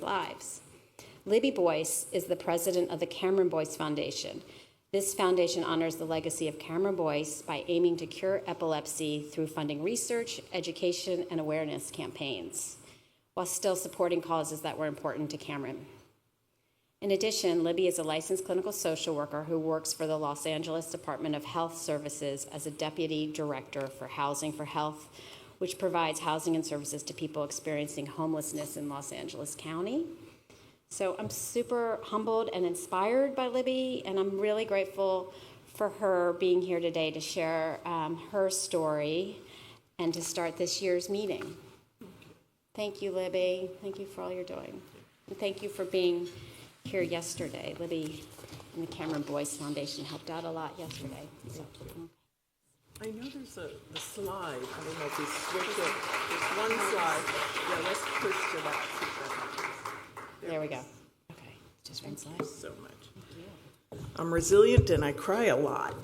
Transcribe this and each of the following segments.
lives. Libby Boyce is the president of the Cameron Boyce Foundation. This foundation honors the legacy of Cameron Boyce by aiming to cure epilepsy through funding research, education, and awareness campaigns, while still supporting causes that were important to Cameron. In addition, Libby is a licensed clinical social worker who works for the Los Angeles Department of Health Services as a deputy director for Housing for Health, which provides housing and services to people experiencing homelessness in Los Angeles County. So I'm super humbled and inspired by Libby, and I'm really grateful for her being here today to share her story and to start this year's meeting. Thank you, Libby. Thank you for all you're doing. And thank you for being here yesterday. Libby and the Cameron Boyce Foundation helped out a lot yesterday. So. I know there's the slide. I don't know if we switch it. There's one slide. Yeah, let's push to that. See if that happens. There we go. Okay, just one slide. Thank you so much. I'm resilient and I cry a lot.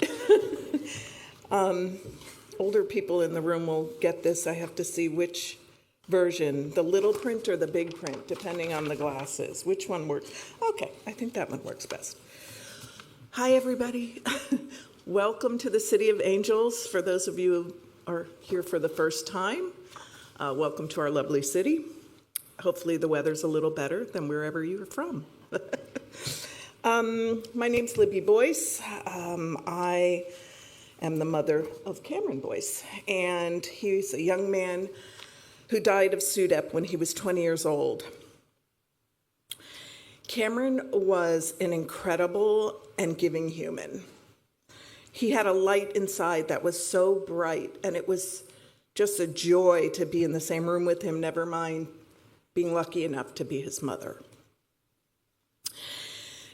Older people in the room will get this. I have to see which version, the little print or the big print, depending on the glasses. Which one works? Okay, I think that one works best. Hi, everybody. Welcome to the City of Angels. For those of you who are here for the first time, welcome to our lovely city. Hopefully the weather's a little better than wherever you're from. My name's Libby Boyce. I am the mother of Cameron Boyce, and he's a young man who died of SUDEP when he was 20 years old. Cameron was an incredible and giving human. He had a light inside that was so bright, and it was just a joy to be in the same room with him, never mind being lucky enough to be his mother.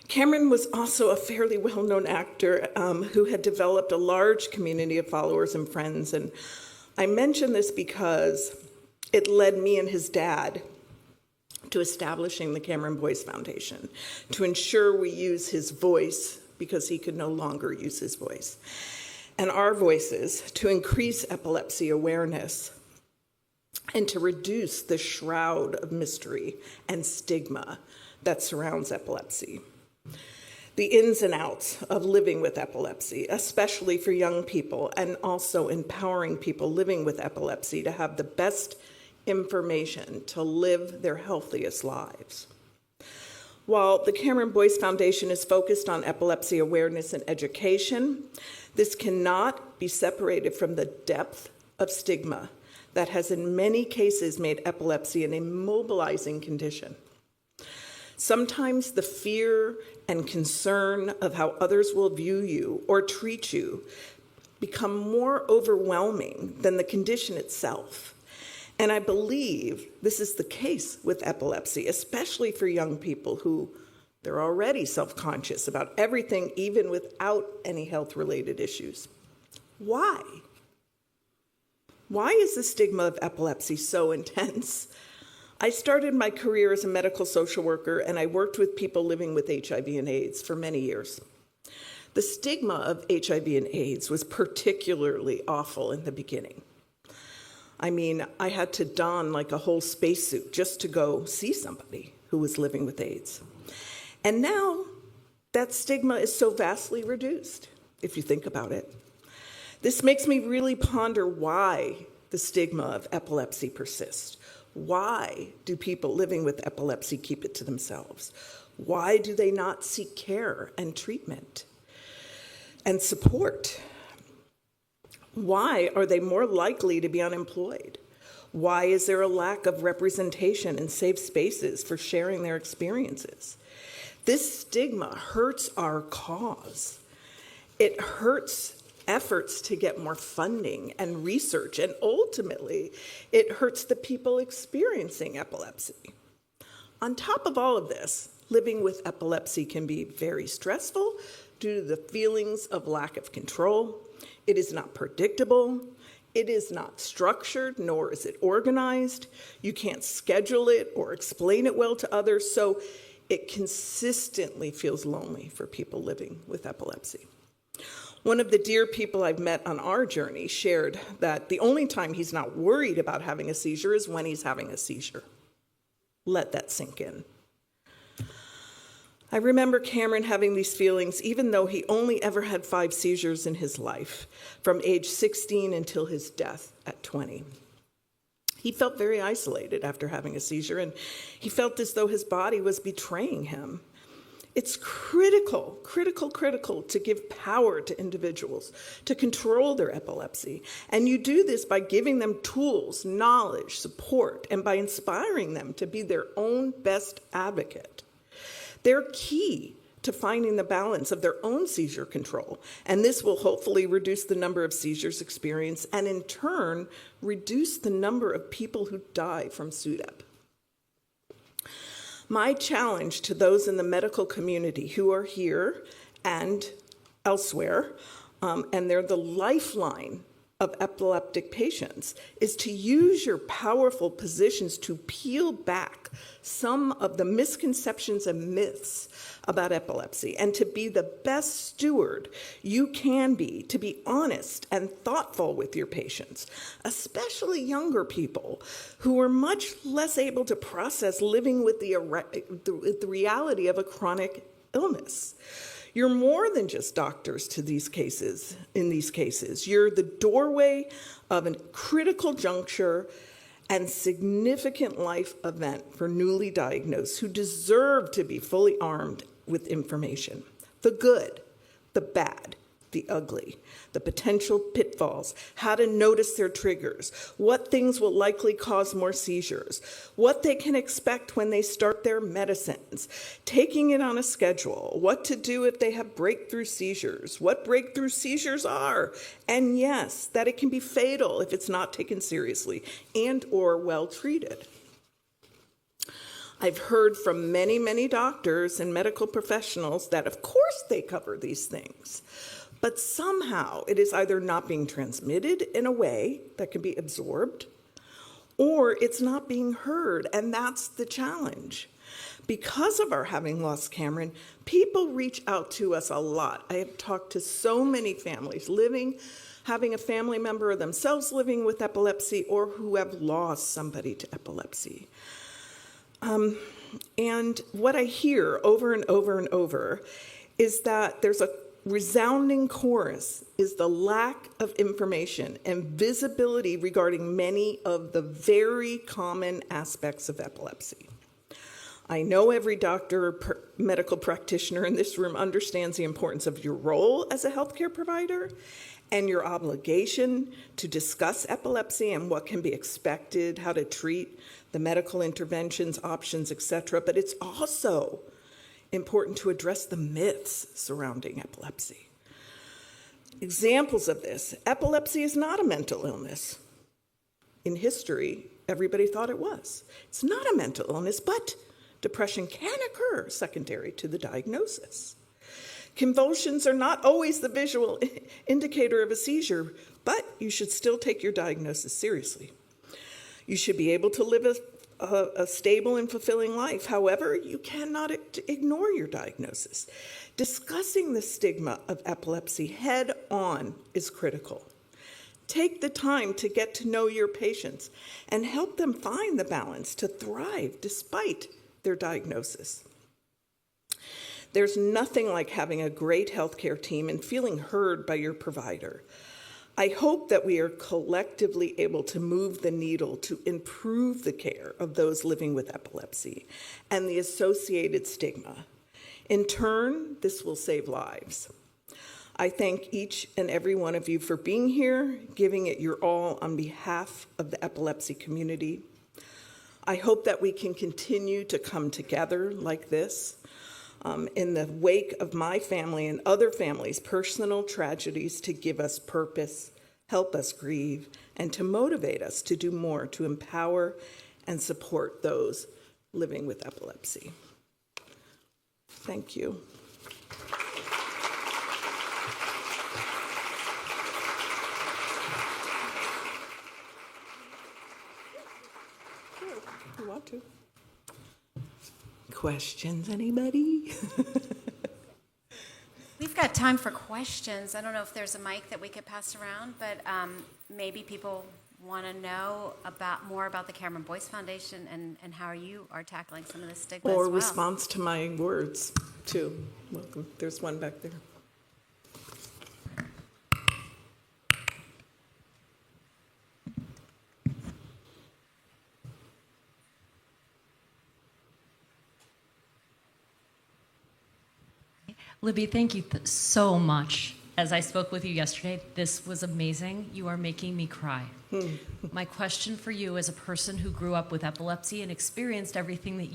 Cameron was also a fairly well-known actor who had developed a large community of followers and friends, and I mention this because it led me and his dad to establishing the Cameron Boyce Foundation to ensure we use his voice because he could no longer use his voice, and our voices to increase epilepsy awareness and to reduce the shroud of mystery and stigma that surrounds epilepsy. The ins and outs of living with epilepsy, especially for young people, and also empowering people living with epilepsy to have the best information to live their healthiest lives. While the Cameron Boyce Foundation is focused on epilepsy awareness and education, this cannot be separated from the depth of stigma that has in many cases made epilepsy an immobilizing condition. Sometimes the fear and concern of how others will view you or treat you become more overwhelming than the condition itself. And I believe this is the case with epilepsy, especially for young people who they're already self-conscious about everything, even without any health-related issues. Why? Why is the stigma of epilepsy so intense? I started my career as a medical social worker, and I worked with people living with HIV and AIDS for many years. The stigma of HIV and AIDS was particularly awful in the beginning. I mean, I had to don like a whole spacesuit just to go see somebody who was living with AIDS. And now that stigma is so vastly reduced, if you think about it. This makes me really ponder why the stigma of epilepsy persists. Why do people living with epilepsy keep it to themselves? Why do they not seek care and treatment and support? Why are they more likely to be unemployed? Why is there a lack of representation in safe spaces for sharing their experiences? This stigma hurts our cause. It hurts efforts to get more funding and research, and ultimately, it hurts the people experiencing epilepsy. On top of all of this, living with epilepsy can be very stressful due to the feelings of lack of control. It is not predictable. It is not structured, nor is it organized. You can't schedule it or explain it well to others, so it consistently feels lonely for people living with epilepsy. One of the dear people I've met on our journey shared that the only time he's not worried about having a seizure is when he's having a seizure. Let that sink in. I remember Cameron having these feelings even though he only ever had 5 seizures in his life, from age 16 until his death at 20. He felt very isolated after having a seizure, and he felt as though his body was betraying him. It's critical to give power to individuals to control their epilepsy. And you do this by giving them tools, knowledge, support, and by inspiring them to be their own best advocate. They're key to finding the balance of their own seizure control, and this will hopefully reduce the number of seizures experienced and in turn reduce the number of people who die from SUDEP. My challenge to those in the medical community who are here and elsewhere, and they're the lifeline of epileptic patients, is to use your powerful positions to peel back some of the misconceptions and myths about epilepsy and to be the best steward you can be, to be honest and thoughtful with your patients, especially younger people who are much less able to process living with the reality of a chronic illness. You're more than just doctors to these cases. In these cases, you're the doorway of a critical juncture and significant life event for newly diagnosed who deserve to be fully armed with information. The good, the bad, the ugly, the potential pitfalls, how to notice their triggers, what things will likely cause more seizures, what they can expect when they start their medicines, taking it on a schedule, what to do if they have breakthrough seizures, what breakthrough seizures are, and yes, that it can be fatal if it's not taken seriously and or well treated. I've heard from many doctors and medical professionals that of course they cover these things, but somehow it is either not being transmitted in a way that can be absorbed, or it's not being heard, and that's the challenge. Because of our having lost Cameron, people reach out to us a lot. I have talked to so many families having a family member or themselves living with epilepsy or who have lost somebody to epilepsy. And what I hear over and over is that there's a resounding chorus is the lack of information and visibility regarding many of the very common aspects of epilepsy. I know every doctor or medical practitioner in this room understands the importance of your role as a healthcare provider and your obligation to discuss epilepsy and what can be expected, how to treat, the medical interventions, options, etc. But it's also important to address the myths surrounding epilepsy. Examples of this: epilepsy is not a mental illness. In history, everybody thought it was. It's not a mental illness, but depression can occur secondary to the diagnosis. Convulsions are not always the visual indicator of a seizure, but you should still take your diagnosis seriously. You should be able to live a stable and fulfilling life. However, you cannot ignore your diagnosis. Discussing the stigma of epilepsy head on is critical. Take the time to get to know your patients and help them find the balance to thrive despite their diagnosis. There's nothing like having a great healthcare team and feeling heard by your provider. I hope that we are collectively able to move the needle to improve the care of those living with epilepsy and the associated stigma. In turn, this will save lives. I thank each and every one of you for being here, giving it your all on behalf of the epilepsy community. I hope that we can continue to come together like this in the wake of my family and other families' personal tragedies, to give us purpose, help us grieve, and to motivate us to do more to empower and support those living with epilepsy. Thank you. If you want to. Questions, anybody? We've got time for questions. I don't know if there's a mic that we could pass around, but maybe people want to know more about the Cameron Boyce Foundation and how you are tackling some of the stigma as Or well. response to my words, too. Welcome. There's one back there. Libby, thank you so much. As I spoke with you yesterday, this was amazing. You are making me cry. My question for you, as a person who grew up with epilepsy and experienced everything that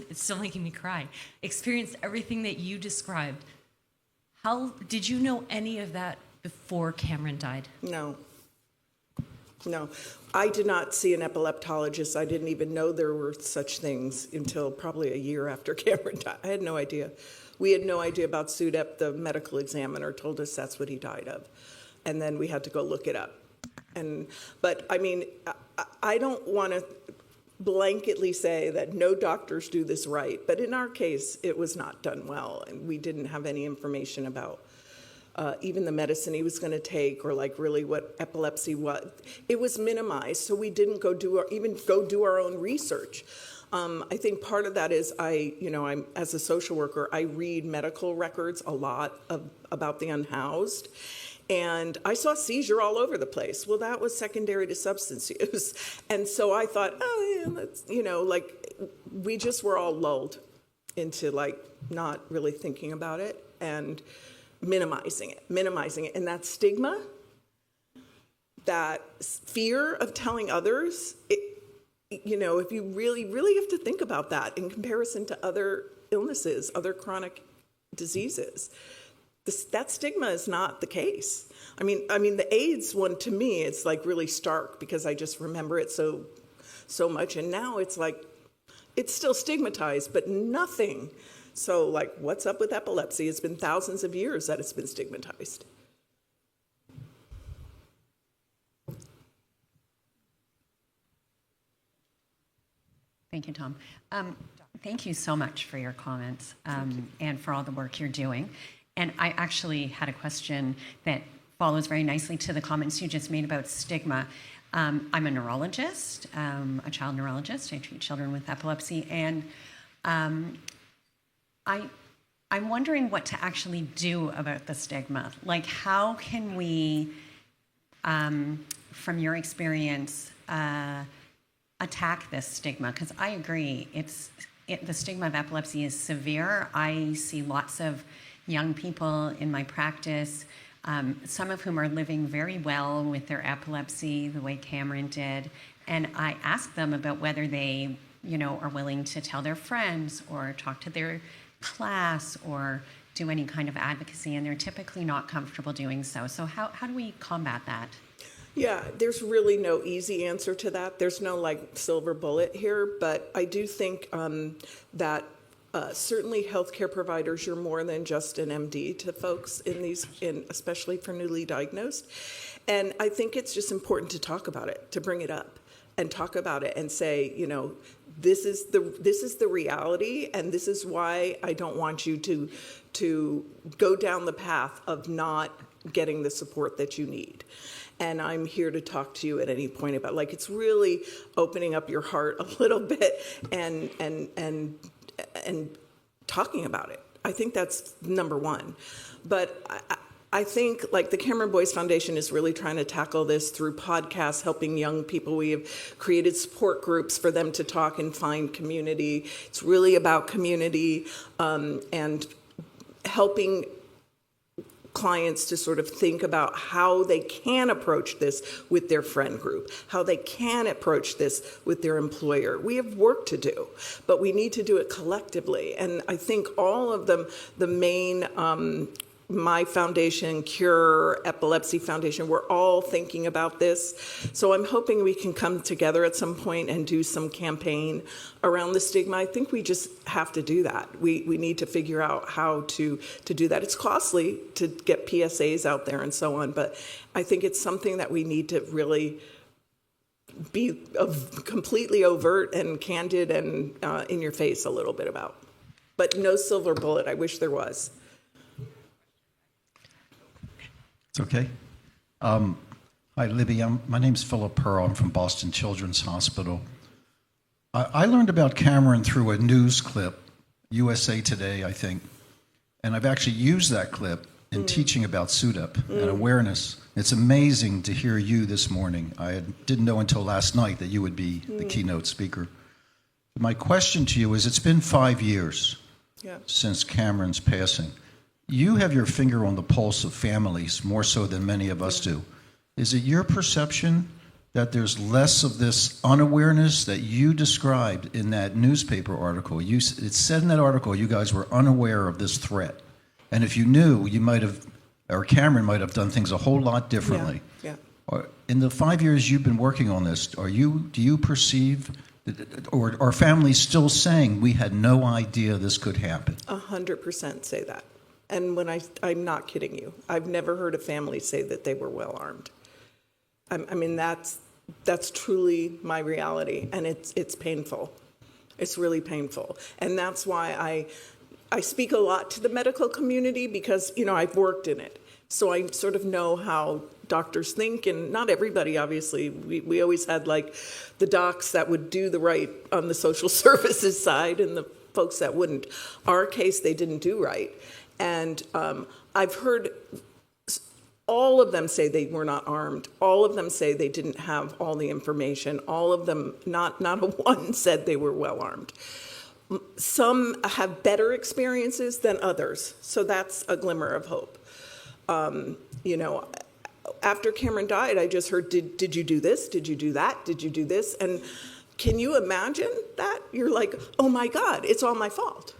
it's still making me cry, experienced everything that you described, did you know any of that before Cameron died? No. I did not see an epileptologist. I didn't even know there were such things until probably a year after Cameron died. I had no idea. We had no idea about SUDEP. The medical examiner told us that's what he died of. And then we had to go look it up. But I mean, I don't want to blanketly say that no doctors do this right. But in our case, it was not done well. And we didn't have any information about even the medicine he was going to take, or like really what epilepsy was. It was minimized, so we didn't go do our own research. I think part of that is I'm as a social worker, I read medical records a lot about the unhoused, and I saw seizure all over the place. Well, that was secondary to substance use, and so I thought, oh yeah, that's we just were all lulled into not really thinking about it and minimizing it, and that stigma, that fear of telling others. If you really have to think about that in comparison to other illnesses, other chronic diseases, that stigma is not the case. I mean, the AIDS one, to me, it's really stark because I just remember it so much. And now it's it's still stigmatized, but nothing. So what's up with epilepsy? It's been thousands of years that it's been stigmatized. Thank you, Tom. Thank you so much for your comments and for all the work you're doing. And I actually had a question that follows very nicely to the comments you just made about stigma. I'm a neurologist, a child neurologist. I treat children with epilepsy. And I'm wondering what to actually do about the stigma. How can we, from your experience, attack this stigma? Because I agree, the stigma of epilepsy is severe. I see lots of young people in my practice, some of whom are living very well with their epilepsy, the way Cameron did, and I ask them about whether they, are willing to tell their friends or talk to their class or do any kind of advocacy, and they're typically not comfortable doing so. So how do we combat that? Yeah, there's really no easy answer to that. There's no silver bullet here, but I do think that certainly healthcare providers, you're more than just an MD to folks especially for newly diagnosed. And I think it's just important to talk about it, to bring it up and talk about it and say, this is the reality, and this is why I don't want you to go down the path of not getting the support that you need. And I'm here to talk to you at any point about it's really opening up your heart a little bit and talking about it. I think that's number one. But I think the Cameron Boyce Foundation is really trying to tackle this through podcasts, helping young people. We have created support groups for them to talk and find community. It's really about community and helping clients to sort of think about how they can approach this with their friend group, how they can approach this with their employer. We have work to do, but we need to do it collectively. And I think all of them, the main My Foundation, Cure, Epilepsy Foundation, we're all thinking about this. So I'm hoping we can come together at some point and do some campaign around the stigma. I think we just have to do that. We need to figure out how to do that. It's costly to get PSAs out there and so on, but I think it's something that we need to really be completely overt and candid and in your face a little bit about. But no silver bullet. I wish there was. It's okay. Hi, Libby. My name's Philip Pearl. I'm from Boston Children's Hospital. I learned about Cameron through a news clip, USA Today, I think, and I've actually used that clip in teaching about SUDEP and awareness. It's amazing to hear you this morning. Didn't know until last night that you would be the keynote speaker. My question to you is, it's been 5 years since Cameron's passing. You have your finger on the pulse of families more so than many of us do. Is it your perception that there's less of this unawareness that you described in that newspaper article? It said in that article you guys were unaware of this threat. And if you knew, you might have, or Cameron might have done things a whole lot differently. Yeah. In the 5 years you've been working on this, do you perceive, or are families still saying we had no idea this could happen? 100% say that. And I'm not kidding you. I've never heard a family say that they were well armed. I mean, that's truly my reality, and it's painful. It's really painful. And that's why I speak a lot to the medical community, because, I've worked in it. So I sort of know how doctors think, and not everybody, obviously. We always had, like, the docs that would do the right on the social services side and the folks that wouldn't. Our case, they didn't do right. And I've heard all of them say they were not armed. All of them say they didn't have all the information. All of them, not a one, said they were well armed. Some have better experiences than others, so that's a glimmer of hope. After Cameron died, I just heard, did you do this? Did you do that? Did you do this? And can you imagine that? You're like, oh my God, it's all my fault.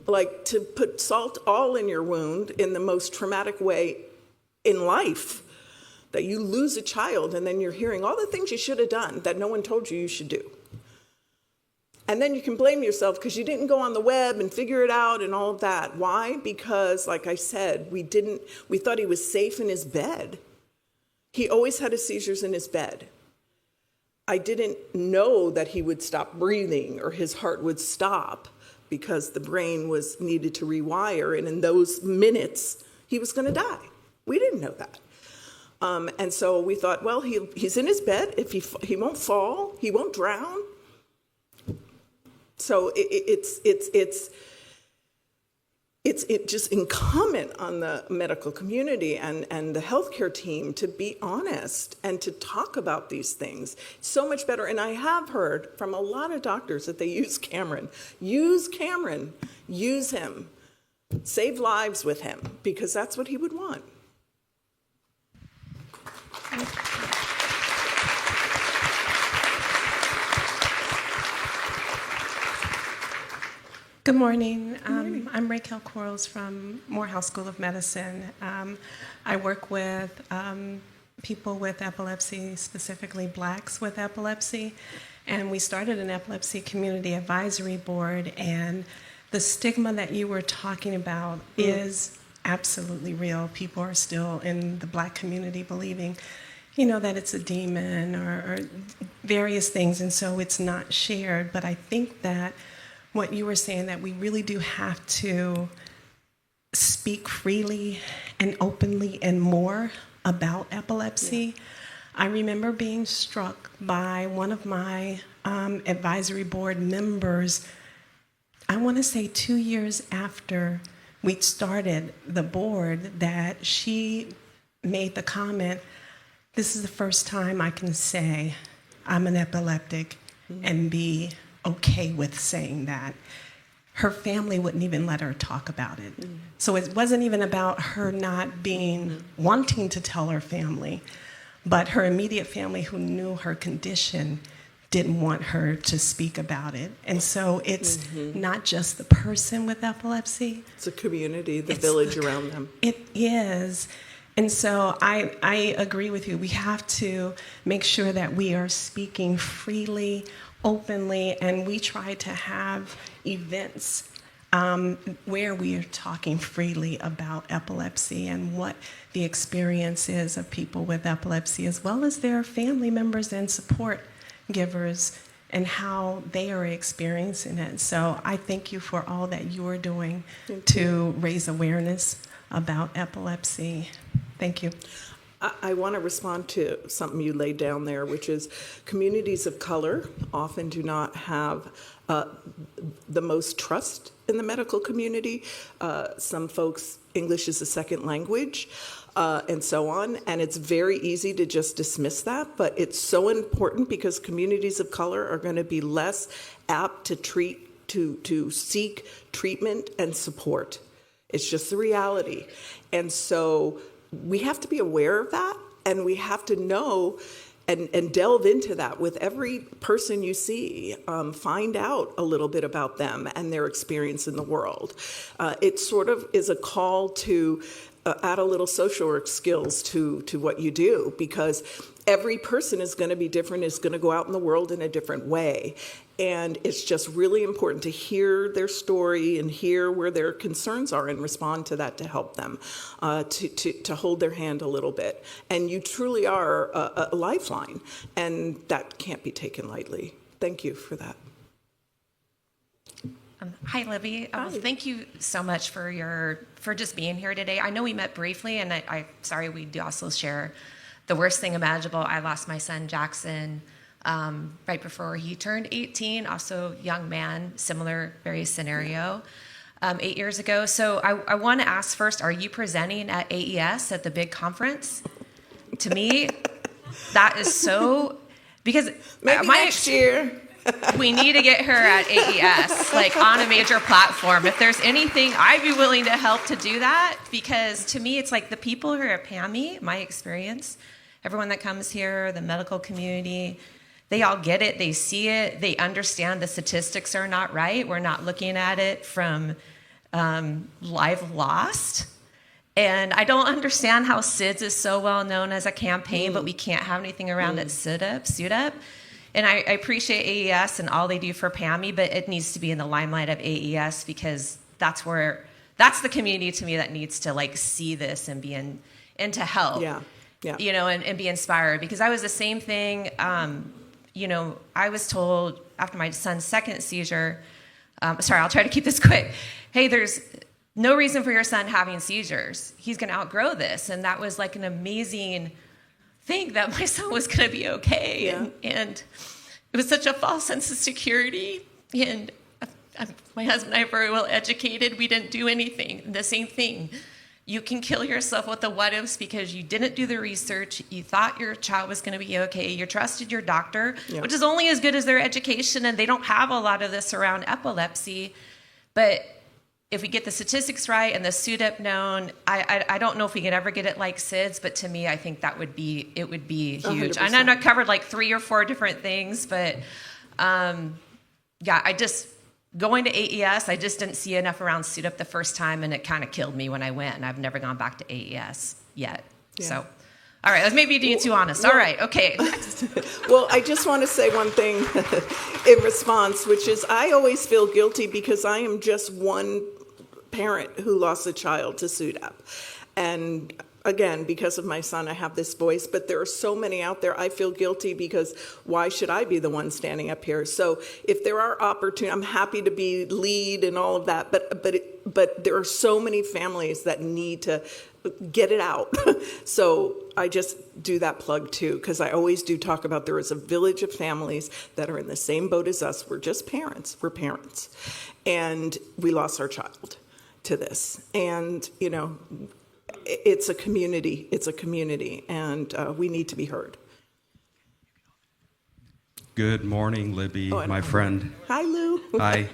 Like, to put salt all in your wound in the most traumatic way in life, that you lose a child and then you're hearing all the things you should have done that no one told you should do. And then you can blame yourself because you didn't go on the web and figure it out and all of that. Why? Because, like I said, we thought he was safe in his bed. He always had his seizures in his bed. I didn't know that he would stop breathing or his heart would stop because the brain needed to rewire, and in those minutes, he was going to die. We didn't know that. And so we thought, well, he's in his bed. If he won't fall, he won't drown. So it's just incumbent on the medical community and the healthcare team to be honest and to talk about these things. It's so much better. And I have heard from a lot of doctors that they use Cameron. Use Cameron. Use him. Save lives with him, because that's what he would want. Good morning. I'm Raquel Quarles from Morehouse School of Medicine. I work with people with epilepsy, specifically Blacks with epilepsy, and we started an epilepsy community advisory board, and the stigma that you were talking about is absolutely real. People are still in the Black community believing, that it's a demon or various things, and so it's not shared. But I think that what you were saying, that we really do have to speak freely and openly and more about epilepsy. I remember being struck by one of my advisory board members, I want to say 2 years after we started the board, that she made the comment, this is the first time I can say I'm an epileptic and be okay with saying that. Her family wouldn't even let her talk about it. So it wasn't even about her not wanting to tell her family, but her immediate family who knew her condition didn't want her to speak about it. And so it's not just the person with epilepsy. It's a community, the village around them. It is. And so I agree with you. We have to make sure that we are speaking freely, openly, and we try to have events where we are talking freely about epilepsy and what the experience is of people with epilepsy, as well as their family members and support givers and how they are experiencing it. So I thank you for all that you are doing to raise awareness about epilepsy. Thank you. I want to respond to something you laid down there, which is communities of color often do not have the most trust in the medical community. Some folks, English is a second language, and so on. And it's very easy to just dismiss that, but it's so important because communities of color are going to be less apt to seek treatment and support. It's just the reality. And so we have to be aware of that, and we have to know and delve into that with every person you see. Find out a little bit about them and their experience in the world. It sort of is a call to add a little social work skills to what you do, because every person is going to be different, is going to go out in the world in a different way. And it's just really important to hear their story and hear where their concerns are and respond to that to help them, to hold their hand a little bit. And you truly are a lifeline, and that can't be taken lightly. Thank you for that. Hi, Libby. Hi. Thank you so much for just being here today. I know we met briefly, and I'm sorry we do also share the worst thing imaginable. I lost my son, Jackson, right before he turned 18, also young man, similar, very scenario, 8 years ago. So I want to ask first, are you presenting at AES at the big conference? To me, that is so, because Maybe next year. we need to get her at AES, like on a major platform. If there's anything, I'd be willing to help to do that, because to me, it's like the people who are at PAME, my experience, everyone that comes here, the medical community, they all get it, they see it, they understand the statistics are not right. We're not looking at it from life lost. And I don't understand how SIDS is so well known as a campaign, but we can't have anything around it suit up. And I appreciate AES and all they do for PAME, but it needs to be in the limelight of AES, because that's the community to me that needs to like see this and be and to help. Yeah. You know, and be inspired, because I was the same thing. You know, I was told after my son's second seizure, sorry, I'll try to keep this quick. Hey, there's no reason for your son having seizures. He's going to outgrow this. And that was like an amazing thing, that my son was going to be okay. Yeah. And it was such a false sense of security. And my husband and I are very well educated. We didn't do anything. The same thing. You can kill yourself with the what ifs because you didn't do the research. You thought your child was going to be okay. You trusted your doctor, which is only as good as their education. And they don't have a lot of this around epilepsy. But if we get the statistics right and the SUDEP known, I don't know if we could ever get it like SIDS, but to me, I think it would be huge. 100%. I know I covered like 3 or 4 different things, but going to AES, I just didn't see enough around SUDEP the first time, and it kind of killed me when I went, and I've never gone back to AES yet. Yeah. So, all right, let's maybe be too honest. All right, okay. Well, I just want to say one thing in response, which is I always feel guilty because I am just one parent who lost a child to SUDEP. And again, because of my son, I have this voice, but there are so many out there. I feel guilty because why should I be the one standing up here? So if there are opportunities, I'm happy to be lead and all of that, but there are so many families that need to get it out. So I just do that plug too, because I always do talk about there is a village of families that are in the same boat as us. We're just parents. We're parents. And we lost our child to this. And, you know, it's a community. It's a community, and we need to be heard. Good morning, Libby, my friend. Hi, Lou. Hi.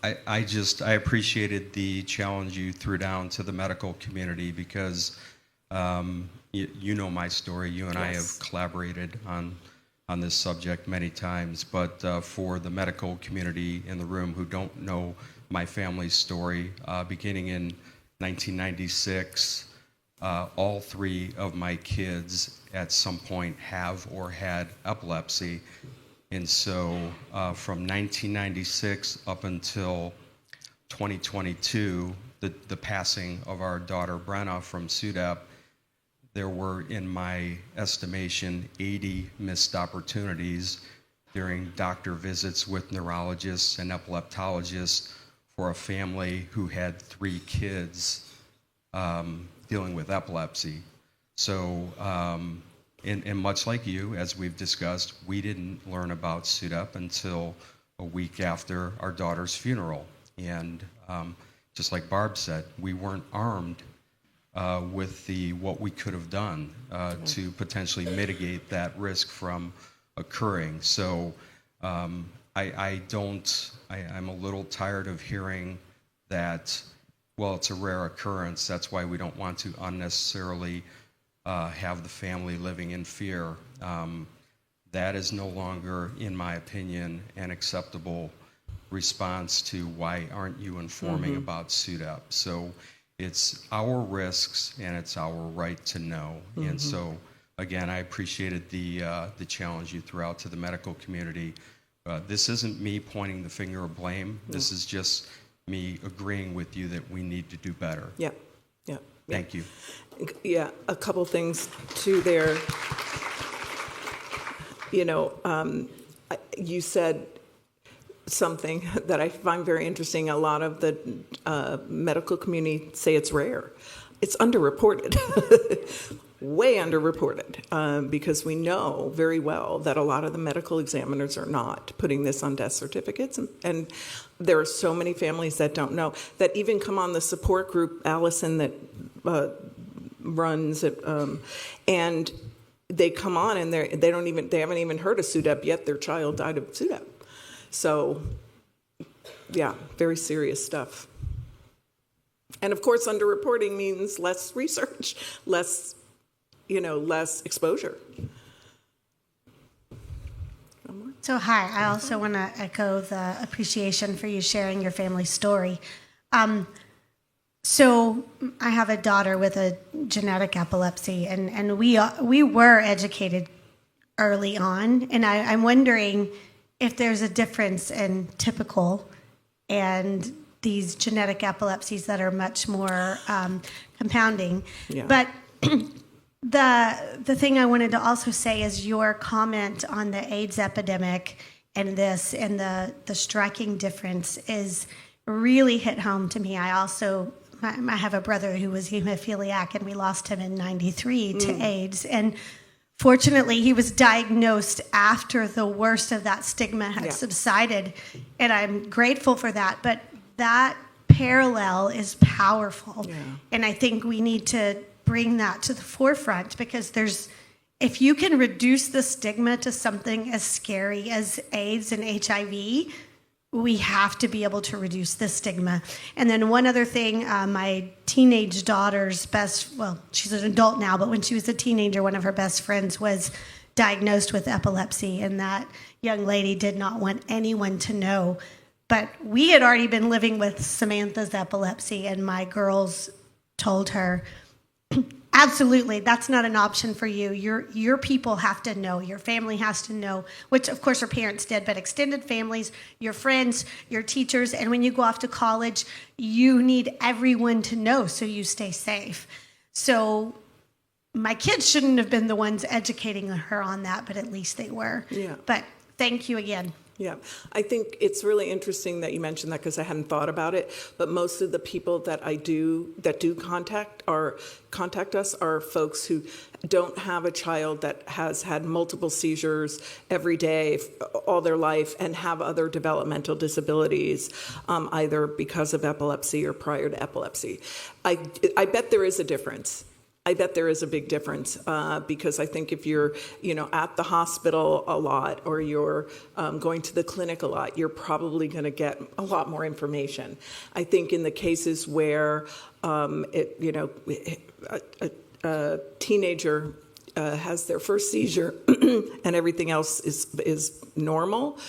I appreciated the challenge you threw down to the medical community because you know my story. You and I have collaborated on this subject many times. But for the medical community in the room who don't know my family's story, beginning in 1996, all 3 of my kids at some point have or had epilepsy. And so from 1996 up until 2022, the passing of our daughter Brenna from SUDEP, there were, in my estimation, 80 missed opportunities during doctor visits with neurologists and epileptologists for a family who had 3 kids dealing with epilepsy. So, and much like you, as we've discussed, we didn't learn about Suit Up until a week after our daughter's funeral. And just like Barb said, we weren't armed with what we could have done to potentially mitigate that risk from occurring. So I'm a little tired of hearing that, well, it's a rare occurrence, that's why we don't want to unnecessarily have the family living in fear. That is no longer, in my opinion, an acceptable response to why aren't you informing about Suit Up. So it's our risks and it's our right to know. And so, again, I appreciated the challenge you threw out to the medical community. This isn't me pointing the finger of blame. This is just me agreeing with you that we need to do better. Yeah. Thank you. Yeah, a couple things too there. You said something that I find very interesting. A lot of the medical community say it's rare. It's underreported, way underreported, because we know very well that a lot of the medical examiners are not putting this on death certificates. And there are so many families that don't know, that even come on the support group, Allison, that runs it, and they come on and they haven't even heard of Suit Up yet. Their child died of Suit Up. So, yeah, very serious stuff. And of course, underreporting means less research, less exposure. So hi, I also want to echo the appreciation for you sharing your family story. So I have a daughter with a genetic epilepsy, and we were educated early on, and I'm wondering if there's a difference in typical and these genetic epilepsies that are much more compounding. Yeah. But the thing I wanted to also say is your comment on the AIDS epidemic and the striking difference is really hit home to me. I have a brother who was hemophiliac, and we lost him in '93 to AIDS. And fortunately, he was diagnosed after the worst of that stigma had subsided, and I'm grateful for that. But that parallel is powerful, and I think we need to bring that to the forefront, because if you can reduce the stigma to something as scary as AIDS and HIV, we have to be able to reduce the stigma. And then one other thing, my teenage daughter's she's an adult now, but when she was a teenager, one of her best friends was diagnosed with epilepsy, and that young lady did not want anyone to know. But we had already been living with Samantha's epilepsy, and my girls told her, absolutely, that's not an option for you. Your people have to know. Your family has to know, which of course her parents did, but extended families, your friends, your teachers, and when you go off to college, you need everyone to know so you stay safe. So my kids shouldn't have been the ones educating her on that, but at least they were. Yeah. But thank you again. Yeah, I think it's really interesting that you mentioned that, because I hadn't thought about it. But most of the people that do contact us are folks who don't have a child that has had multiple seizures every day all their life and have other developmental disabilities, either because of epilepsy or prior to epilepsy. I bet there is a difference. I bet there is a big difference, because I think if you're, at the hospital a lot, or you're going to the clinic a lot, you're probably going to get a lot more information. I think in the cases where a teenager has their first seizure and everything else is normal,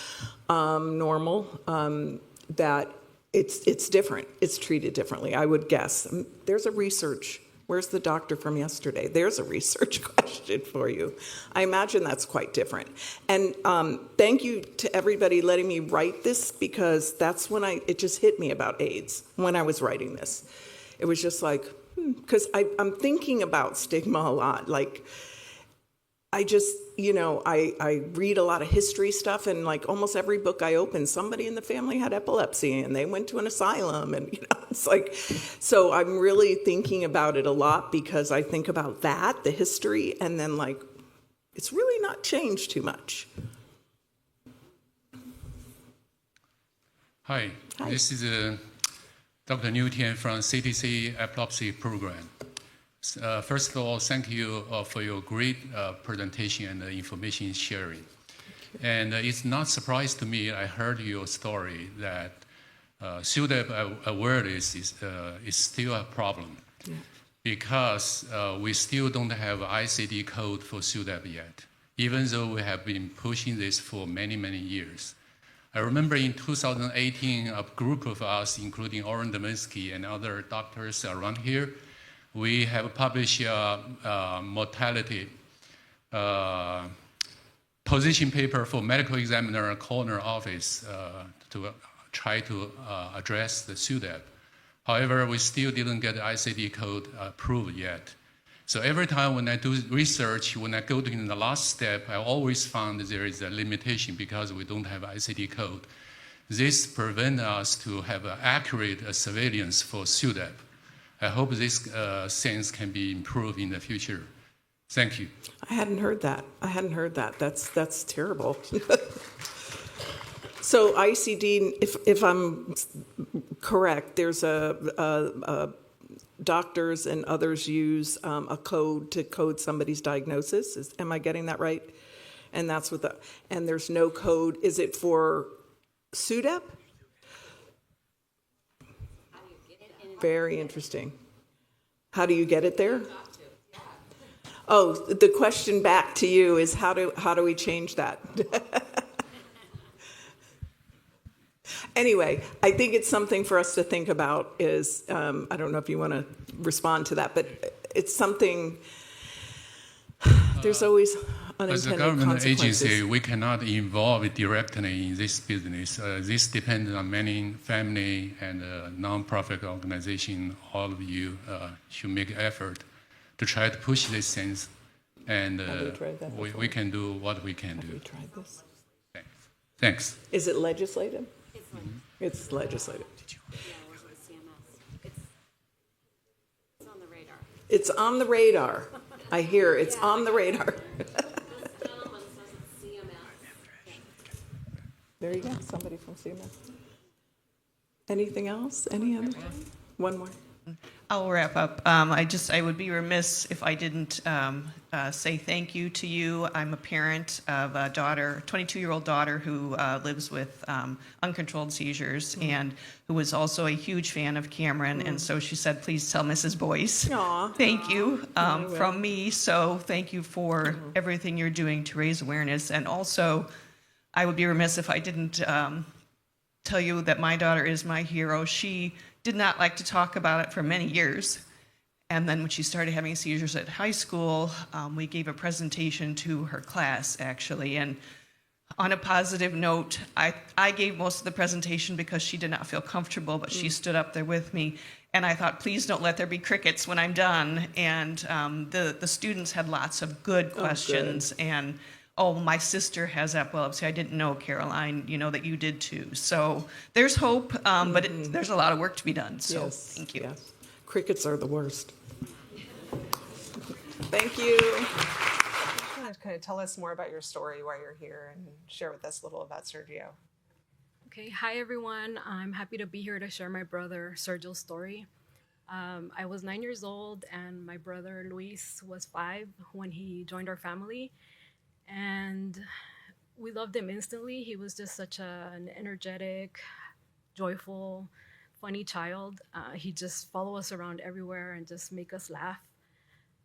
that it's different. It's treated differently, I would guess. There's a research. Where's the doctor from yesterday? There's a research question for you. I imagine that's quite different. And thank you to everybody letting me write this, because that's when it just hit me about AIDS when I was writing this. It was just like, because I'm thinking about stigma a lot. Like, I just, I read a lot of history stuff, and like almost every book I open, somebody in the family had epilepsy and they went to an asylum, and it's like, so I'm really thinking about it a lot because I think about that, the history, and then like, it's really not changed too much. Hi. This is Dr. Newton from CTC Epilepsy Program. First of all, thank you for your great presentation and information sharing. And it's not a surprise to me, I heard your story that SUDEP awareness is still a problem because we still don't have ICD code for SUDEP yet, even though we have been pushing this for many, many years. I remember in 2018, a group of us, including Oren Dominsky and other doctors around here, we have published a mortality position paper for medical examiner coroner office to try to address the SUDEP. However, we still didn't get the ICD code approved yet. So every time when I do research, when I go to the last step, I always found there is a limitation because we don't have ICD code. This prevents us to have accurate surveillance for SUDEP. I hope this sense can be improved in the future. Thank you. I hadn't heard that. That's terrible. So ICD, if I'm correct, there's a doctors and others use a code to code somebody's diagnosis. Am I getting that right? And that's what and there's no code. Is it for SUDEP? Very interesting. How do you get it there? Oh, the question back to you is how do we change that? Anyway, I think it's something for us to think about is, I don't know if you want to respond to that, but it's something, there's always unintended as a government consequences. agency, we cannot involve directly in this business. This depends on many family and non-profit organizations. All of you should make effort to try to push this things, and we can do what we can do. Have we tried this? Thanks. Is it legislative? It's legislative. Yeah, it was with CMS. It's on the radar. It's on the radar. I hear it's on the radar. This gentleman says it's CMS. There you go, somebody from CMS. Anything else? Any other? One more. I'll wrap up. I would be remiss if I didn't say thank you to you. I'm a parent of a daughter, 22-year-old daughter who lives with uncontrolled seizures and who was also a huge fan of Cameron. And so she said, please tell Mrs. Boyce. Aw. Thank you from me. So thank you for everything you're doing to raise awareness. And also, I would be remiss if I didn't tell you that my daughter is my hero. She did not like to talk about it for many years. And then when she started having seizures at high school, we gave a presentation to her class, actually. And on a positive note, I gave most of the presentation because she did not feel comfortable, but she stood up there with me. And I thought, please don't let there be crickets when I'm done. And the students had lots of good questions. Good. And oh, my sister has epilepsy. I didn't know, Caroline, that you did too. So there's hope, but there's a lot of work to be done. So Yes, thank you. yes. Crickets are the worst. Thank you. Kind of tell us more about your story, why you're here, and share with us a little about Sergio. Okay, hi everyone. I'm happy to be here to share my brother Sergio's story. I was 9 years old and my brother Luis was 5 when he joined our family. And we loved him instantly. He was just such an energetic, joyful, funny child. He'd just follow us around everywhere and just make us laugh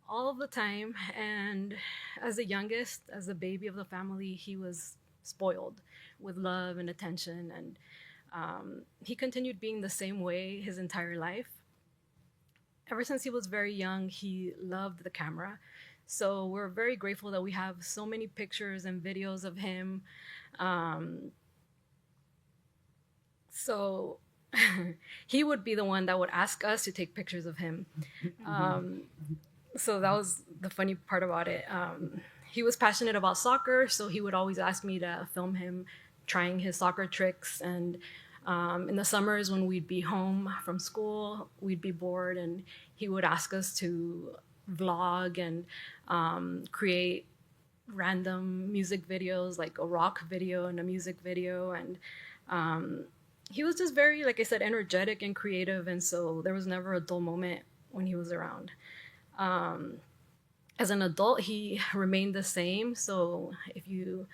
all of the time. And as the youngest, as the baby of the family, he was spoiled with love and attention. And he continued being the same way his entire life. Ever since he was very young, he loved the camera. So we're very grateful that we have so many pictures and videos of him. So he would be the one that would ask us to take pictures of him. So that was the funny part about it. he was passionate about soccer, so he would always ask me to film him trying his soccer tricks. And in the summers when we'd be home from school, we'd be bored, and he would ask us to vlog and create random music videos, like a rock video and a music video. And he was just very, like I said, energetic and creative, and so there was never a dull moment when he was around. As an adult, he remained the same. So if you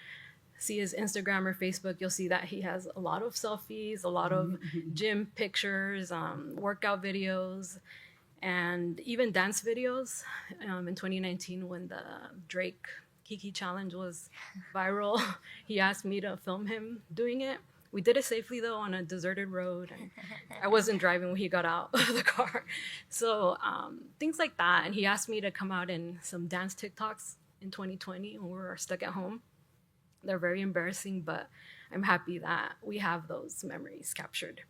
see his Instagram or Facebook, you'll see that he has a lot of selfies, a lot of gym pictures, workout videos, and even dance videos. In 2019, when the Drake Kiki challenge was viral, he asked me to film him doing it. We did it safely, though, on a deserted road. And I wasn't driving when he got out of the car. So things like that. And he asked me to come out in some dance TikToks in 2020 when we were stuck at home. They're very embarrassing, but I'm happy that we have those memories captured.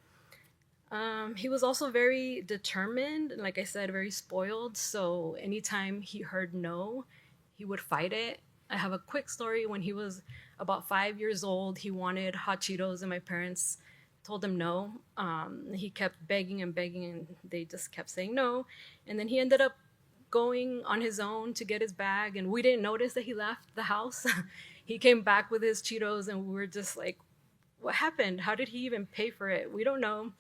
He was also very determined, and like I said, very spoiled. So anytime he heard no, he would fight it. I have a quick story. When he was about 5 years old, he wanted hot Cheetos, and my parents told him no. He kept begging and begging, and they just kept saying no. And then he ended up going on his own to get his bag, and we didn't notice that he left the house. He came back with his Cheetos, and we were just like, what happened? How did he even pay for it? We don't know.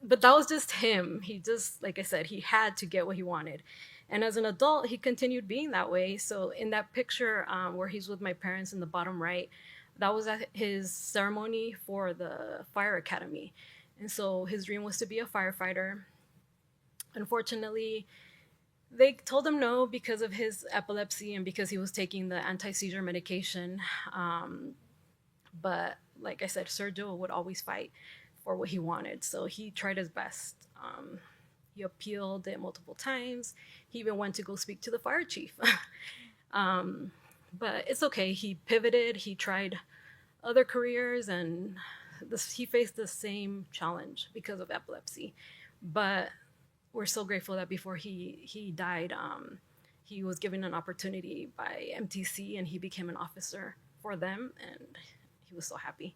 But that was just him. He just, like I said, he had to get what he wanted. And as an adult, he continued being that way. So in that picture where he's with my parents in the bottom right, that was at his ceremony for the fire academy. And so his dream was to be a firefighter. Unfortunately, they told him no because of his epilepsy and because he was taking the anti-seizure medication. But like I said, Sergio would always fight for what he wanted. So he tried his best. He appealed it multiple times. He even went to go speak to the fire chief. But it's okay. He pivoted. He tried other careers, and he faced the same challenge because of epilepsy. But we're so grateful that before he died, he was given an opportunity by MTC, and he became an officer for them, and he was so happy.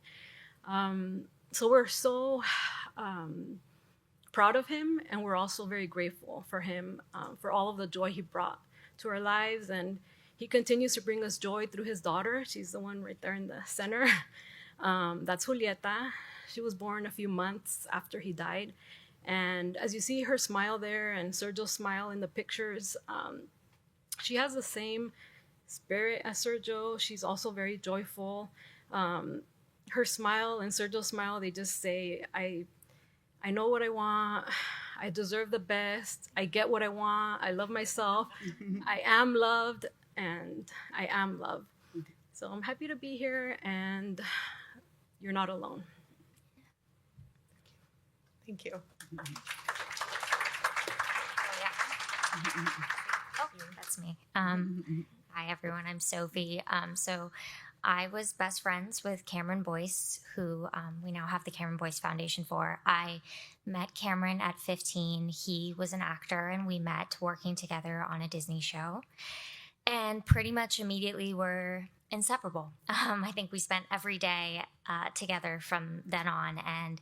So we're so proud of him, and we're also very grateful for him, for all of the joy he brought to our lives. And he continues to bring us joy through his daughter. She's the one right there in the center. That's Julieta. She was born a few months after he died. And as you see her smile there and Sergio's smile in the pictures, she has the same spirit as Sergio. She's also very joyful. Her smile and Sergio's smile, they just say, I know what I want. I deserve the best. I get what I want. I love myself. I am loved, and I am loved. So I'm happy to be here, and you're not alone. Thank you. Oh, that's me. Hi, everyone. I'm Sophie. So I was best friends with Cameron Boyce, who we now have the Cameron Boyce Foundation for. I met Cameron at 15. He was an actor, and we met working together on a Disney show. And pretty much immediately were inseparable. I think we spent every day together from then on. And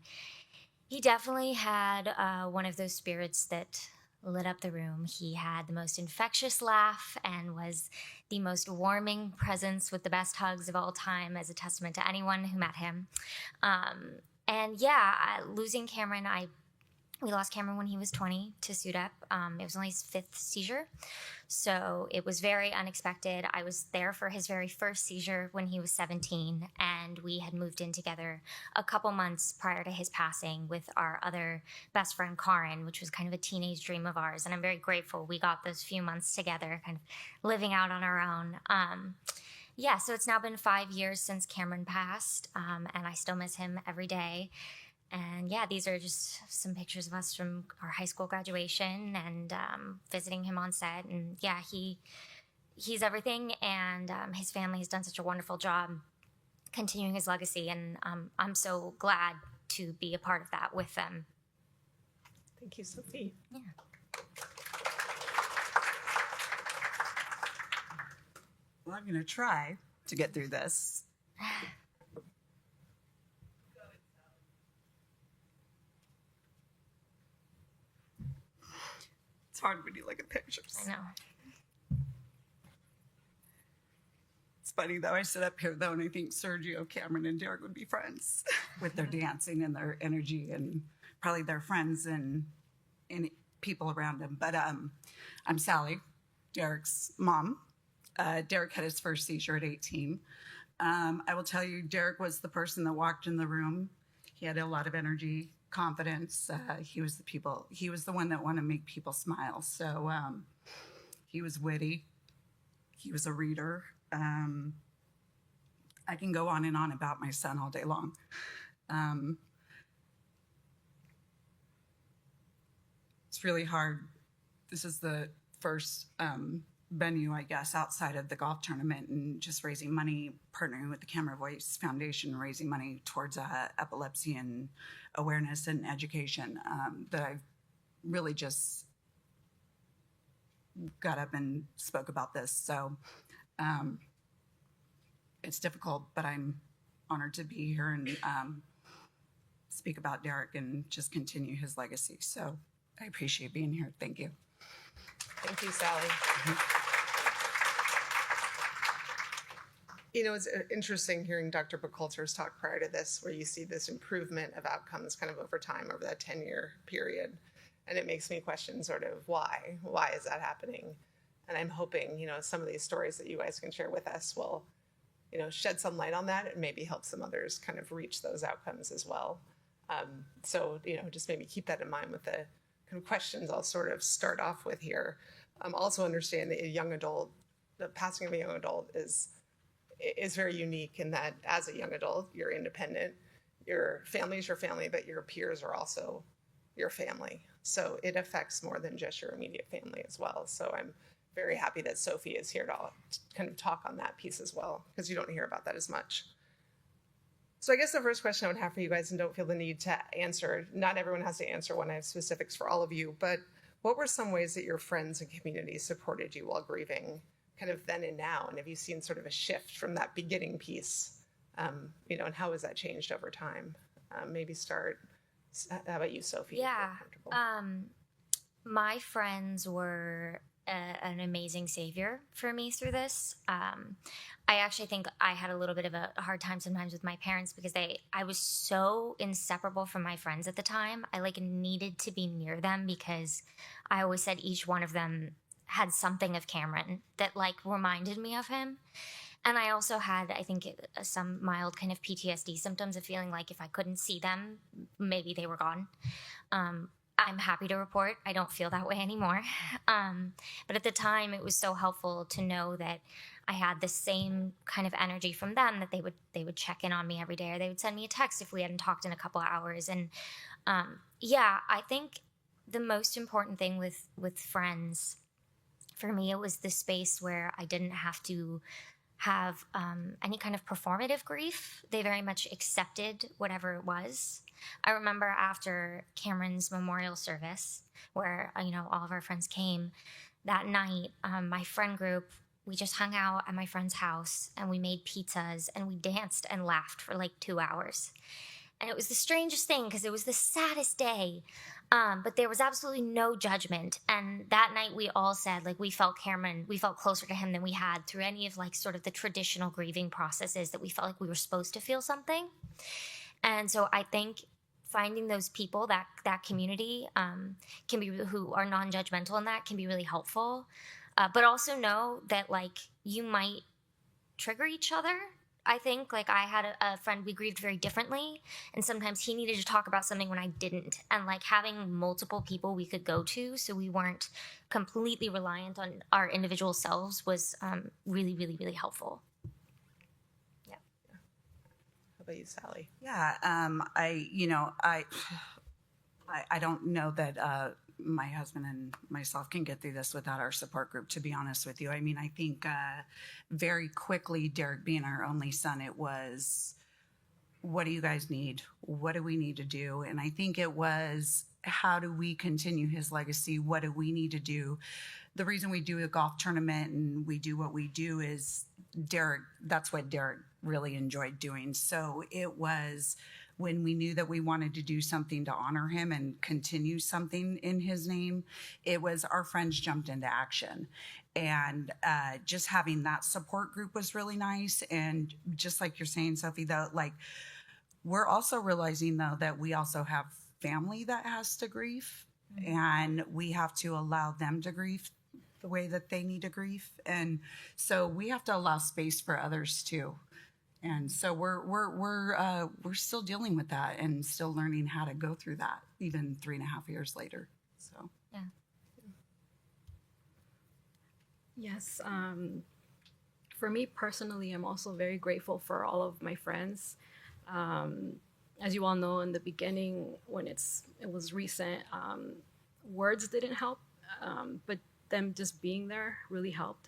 he definitely had one of those spirits that lit up the room. He had the most infectious laugh and was the most warming presence with the best hugs of all time, as a testament to anyone who met him. And yeah, losing Cameron, we lost Cameron when he was 20 to SUDEP. It was only his 5th seizure, so it was very unexpected. I was there for his very first seizure when he was 17, and we had moved in together a couple months prior to his passing with our other best friend, Karin, which was kind of a teenage dream of ours, and I'm very grateful we got those few months together, kind of living out on our own. Yeah, so it's now been 5 years since Cameron passed, and I still miss him every day. And yeah, these are just some pictures of us from our high school graduation and visiting him on set. And yeah, he's everything, and his family has done such a wonderful job continuing his legacy. And I'm so glad to be a part of that with them. Thank you, Sophie. Yeah. Well, I'm going to try to get through this. It's hard when you look at pictures. I know. It's funny, though. I sit up here, though, and I think Sergio, Cameron, and Derek would be friends with their dancing and their energy, and probably their friends and people around them. But I'm Sally, Derek's mom. Derek had his first seizure at 18. I will tell you, Derek was the person that walked in the room. He had a lot of energy, confidence. He was the one that wanted to make people smile. So he was witty. He was a reader. I can go on and on about my son all day long. It's really hard. This is the first venue, I guess, outside of the golf tournament, and just raising money, partnering with the Camera Voice Foundation, raising money towards epilepsy and awareness and education, that I've really just got up and spoke about this. So it's difficult, but I'm honored to be here and speak about Derek and just continue his legacy. So I appreciate being here. Thank you. Thank you, Sally. You know, it's interesting hearing Dr. Buchalter's talk prior to this, where you see this improvement of outcomes kind of over time, over that 10-year period. And it makes me question sort of why? Why is that happening? And I'm hoping, you know, some of these stories that you guys can share with us will, you know, shed some light on that and maybe help some others kind of reach those outcomes as well. So, you know, just maybe keep that in mind with the kind of questions I'll sort of start off with here. Also understand that the passing of a young adult is very unique in that as a young adult, you're independent. Your family is your family, but your peers are also your family. So it affects more than just your immediate family as well. So I'm very happy that Sophie is here to kind of talk on that piece as well, because you don't hear about that as much. So I guess the first question I would have for you guys, and don't feel the need to answer, not everyone has to answer one, I have specifics for all of you, but what were some ways that your friends and community supported you while grieving, kind of then and now? And have you seen sort of a shift from that beginning piece, you know, and how has that changed over time? Maybe start, how about you, Sophie? Yeah, my friends were an amazing savior for me through this. I actually think I had a little bit of a hard time sometimes with my parents because I was so inseparable from my friends at the time. I like needed to be near them because I always said each one of them had something of Cameron that like reminded me of him. And I also had, I think, some mild kind of PTSD symptoms of feeling like if I couldn't see them, maybe they were gone. I'm happy to report I don't feel that way anymore. But at the time, it was so helpful to know that I had the same kind of energy from them, that they would check in on me every day, or they would send me a text if we hadn't talked in a couple of hours. And yeah, I think the most important thing with friends, for me, it was the space where I didn't have to have any kind of performative grief. They very much accepted whatever it was. I remember after Cameron's memorial service, where all of our friends came that night, my friend group, we just hung out at my friend's house and we made pizzas and we danced and laughed for like 2 hours. And it was the strangest thing because it was the saddest day, but there was absolutely no judgment. And that night we all said, like, we felt Cameron, we felt closer to him than we had through any of like sort of the traditional grieving processes, that we felt like we were supposed to feel something. And so I think finding those people, that community can be, who are non-judgmental in that, can be really helpful. But also know that like you might trigger each other. I think like I had a friend, we grieved very differently, and sometimes he needed to talk about something when I didn't. And like having multiple people we could go to so we weren't completely reliant on our individual selves was really, really, really helpful. Yeah. How about you, Sally? Yeah, I don't know that my husband and myself can get through this without our support group, to be honest with you. I mean, I think very quickly, Derek being our only son, it was, what do you guys need? What do we need to do? And I think it was, how do we continue his legacy? What do we need to do? The reason we do a golf tournament and we do what we do is Derek, that's what Derek really enjoyed doing. So it was when we knew that we wanted to do something to honor him and continue something in his name, it was our friends jumped into action. And just having that support group was really nice. And just like you're saying, Sophie, though, like, we're also realizing, though, that we also have family that has to grieve, and we have to allow them to grieve the way that they need to grieve. And so we have to allow space for others too. And so we're still dealing with that and still learning how to go through that, even 3.5 years later. So Yeah. Yes. For me personally, I'm also very grateful for all of my friends. As you all know, in the beginning, when it was recent, words didn't help, but them just being there really helped.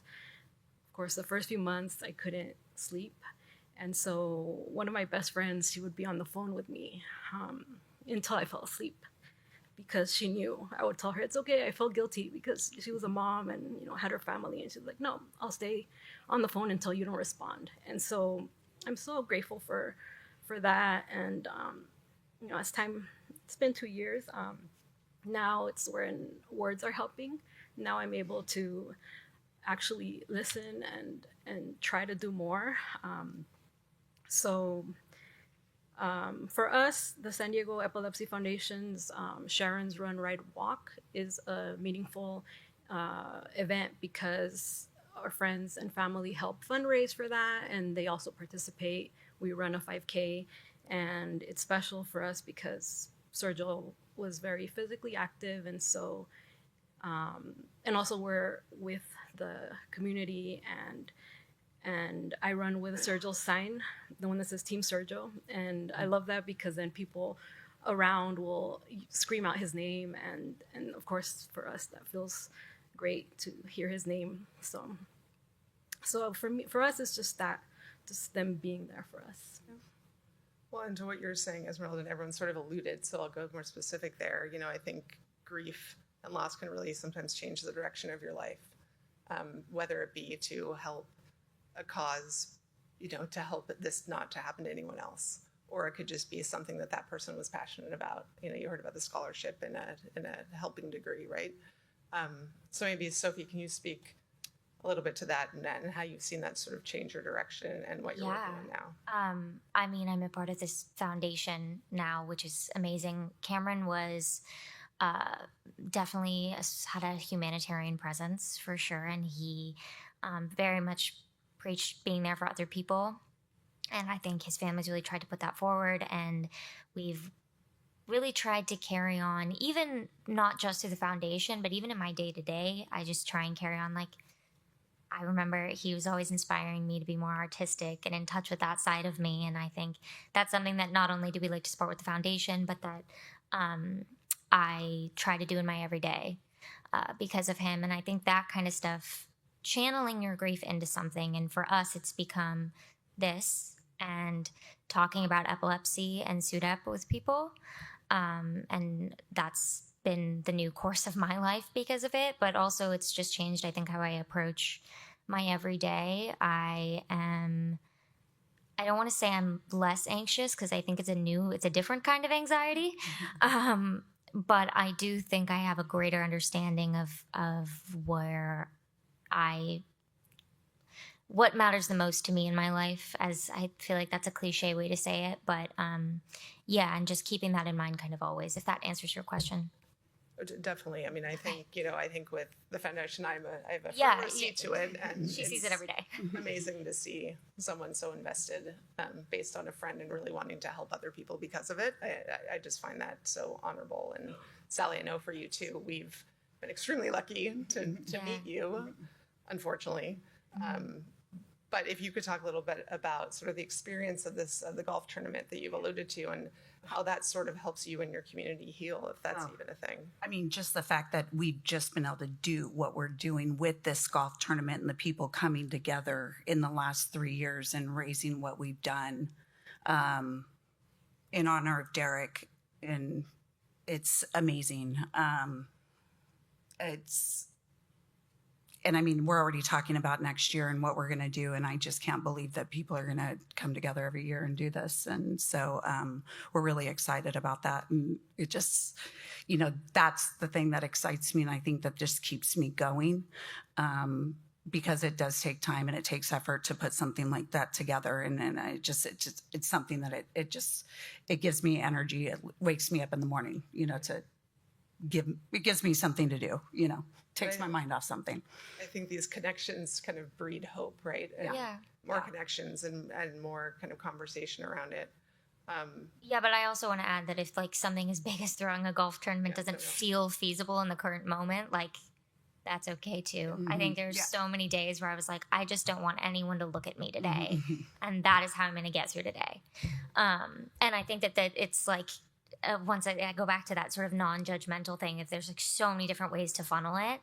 Of course, the first few months I couldn't sleep. And so one of my best friends, she would be on the phone with me until I fell asleep, because she knew. I would tell her, it's okay, I felt guilty because she was a mom and, you know, had her family. And she was like, no, I'll stay on the phone until you don't respond. And so I'm so grateful for that. And, you know, as time, it's been 2 years. Now it's when words are helping. Now I'm able to actually listen and try to do more. For us, the San Diego Epilepsy Foundation's Sharon's Run, Ride, Walk is a meaningful event because our friends and family help fundraise for that, and they also participate. We run a 5K, and it's special for us because Sergio was very physically active, and so and also we're with the community, and I run with Sergio's sign, the one that says Team Sergio, and I love that because then people around will scream out his name, and of course for us that feels great to hear his name. So for us, it's just them being there for us. Well, and to what you're saying, Esmeralda, and everyone sort of alluded, so I'll go more specific there. You know, I think grief and loss can really sometimes change the direction of your life, whether it be to help a cause, you know, to help this not to happen to anyone else, or it could just be something that person was passionate about. You know, you heard about the scholarship in a helping degree, right? So maybe, Sophie, can you speak a little bit to that and how you've seen that sort of change your direction and what you're working on now? I mean, I'm a part of this foundation now, which is amazing. Cameron was definitely had a humanitarian presence for sure, and he very much preached being there for other people. And I think his family's really tried to put that forward, and we've really tried to carry on, even not just through the foundation, but even in my day-to-day, I just try and carry on. Like, I remember he was always inspiring me to be more artistic and in touch with that side of me. And I think that's something that not only do we like to support with the foundation, but that I try to do in my everyday because of him. And I think that kind of stuff, channeling your grief into something. And for us, it's become this, and talking about epilepsy and SUDEP with people. And that's been the new course of my life because of it, but also it's just changed, I think, how I approach my everyday. I don't want to say I'm less anxious, because I think it's a different kind of anxiety. But I do think I have a greater understanding of what matters the most to me in my life, as I feel like that's a cliche way to say it, but yeah, and just keeping that in mind kind of always, if that answers your question. Definitely. I mean, I think with the foundation, I have a front row seat to it, and she sees it every day. Amazing to see someone so invested based on a friend and really wanting to help other people because of it. I just find that so honorable. And Sally, I know for you too, we've been extremely lucky to meet you, unfortunately. But if you could talk a little bit about sort of the experience of the golf tournament that you've alluded to, and how that sort of helps you and your community heal, if that's even a thing. I mean, just the fact that we've just been able to do what we're doing with this golf tournament and the people coming together in the last 3 years and raising what we've done in honor of Derek, and it's amazing. and I mean, we're already talking about next year and what we're going to do. And I just can't believe that people are going to come together every year and do this. And so we're really excited about that. And it just, that's the thing that excites me. And I think that just keeps me going. Because it does take time and it takes effort to put something like that together. And it's something that it gives me energy. It wakes me up in the morning, it gives me something to do, takes my mind off something. I think these connections kind of breed hope, right? And more connections and more kind of conversation around it. Yeah, but I also want to add that if like something as big as throwing a golf tournament doesn't feel feasible in the current moment, like that's okay too. Mm-hmm. I think there's so many days where I was like, I just don't want anyone to look at me today. Mm-hmm. And that is how I'm going to get through today. And I think that it's like, once I go back to that sort of non-judgmental thing, if there's like so many different ways to funnel it,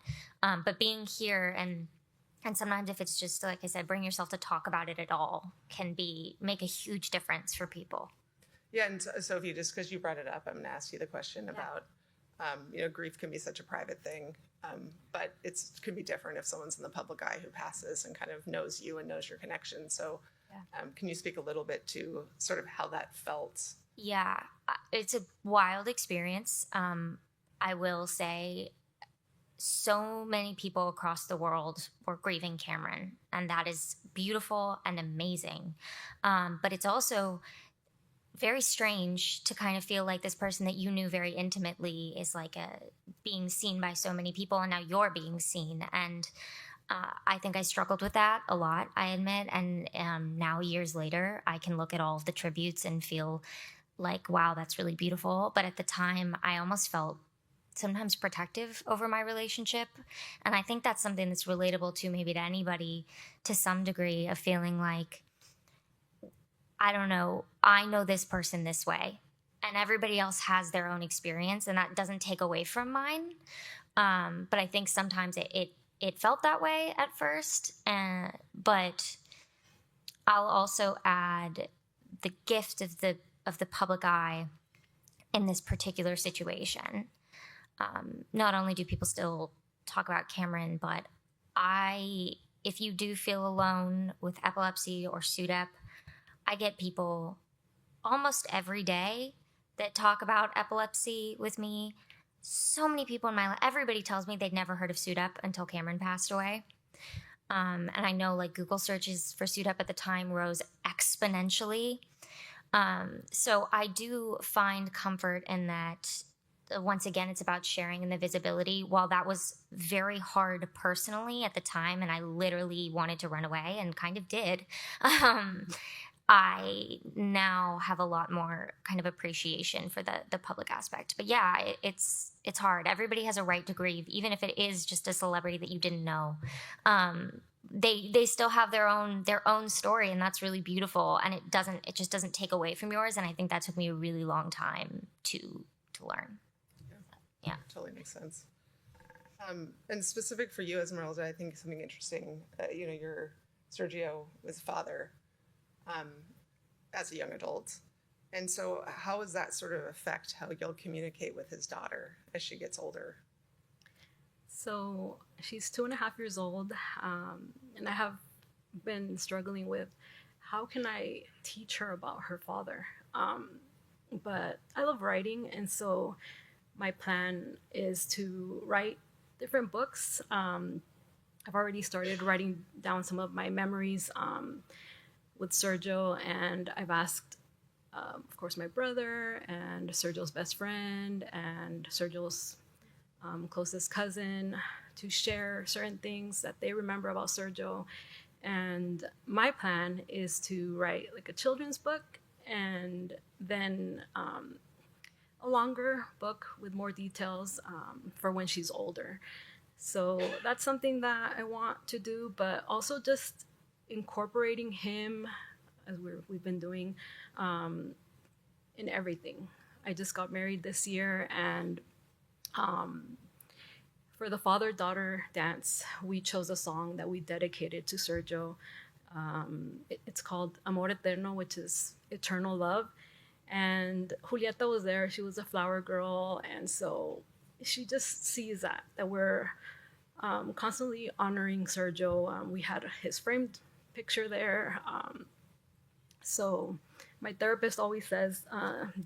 but being here and sometimes if it's just, like I said, bring yourself to talk about it at all can make a huge difference for people. Yeah. And Sophie, just because you brought it up, I'm going to ask you the question about, grief can be such a private thing. But it could be different if someone's in the public eye who passes and kind of knows you and knows your connection. So can you speak a little bit to sort of how that felt? Yeah, it's a wild experience. I will say so many people across the world were grieving Cameron, and that is beautiful and amazing. But it's also very strange to kind of feel like this person that you knew very intimately is like being seen by so many people, and now you're being seen. And I think I struggled with that a lot, I admit. And now years later, I can look at all of the tributes and feel like, wow, that's really beautiful. But at the time, I almost felt sometimes protective over my relationship. And I think that's something that's relatable to maybe to anybody to some degree, of feeling like, I don't know, I know this person this way, and everybody else has their own experience, and that doesn't take away from mine. But I think sometimes it felt that way at first. But I'll also add the gift of the public eye in this particular situation. Not only do people still talk about Cameron, but if you do feel alone with epilepsy or SUDEP, I get people almost every day that talk about epilepsy with me. So many people in my life, everybody tells me they'd never heard of SUDEP until Cameron passed away. And I know like Google searches for SUDEP at the time rose exponentially. So I do find comfort in that. Once again, it's about sharing and the visibility. While that was very hard personally at the time, and I literally wanted to run away and kind of did, I now have a lot more kind of appreciation for the public aspect. But yeah, it's hard. Everybody has a right to grieve, even if it is just a celebrity that you didn't know. They still have their own story, and that's really beautiful. And it just doesn't take away from yours. And I think that took me a really long time to learn. Yeah, totally makes sense. And specific for you, Esmeralda, I think something interesting. Your Sergio was father. As a young adult. And so how does that sort of affect how you'll communicate with his daughter as she gets older? So she's 2.5 years old, and I have been struggling with how can I teach her about her father? But I love writing, and so my plan is to write different books. I've already started writing down some of my memories with Sergio, and I've asked, of course, my brother and Sergio's best friend and Sergio's closest cousin to share certain things that they remember about Sergio. And my plan is to write like a children's book and then a longer book with more details for when she's older. So that's something that I want to do, but also just incorporating him, as we've been doing, in everything. I just got married this year, and for the father-daughter dance, we chose a song that we dedicated to Sergio. It's called Amor Eterno, which is eternal love. And Julieta was there. She was a flower girl, and so she just sees that we're constantly honoring Sergio. We had his framed picture there. So my therapist always says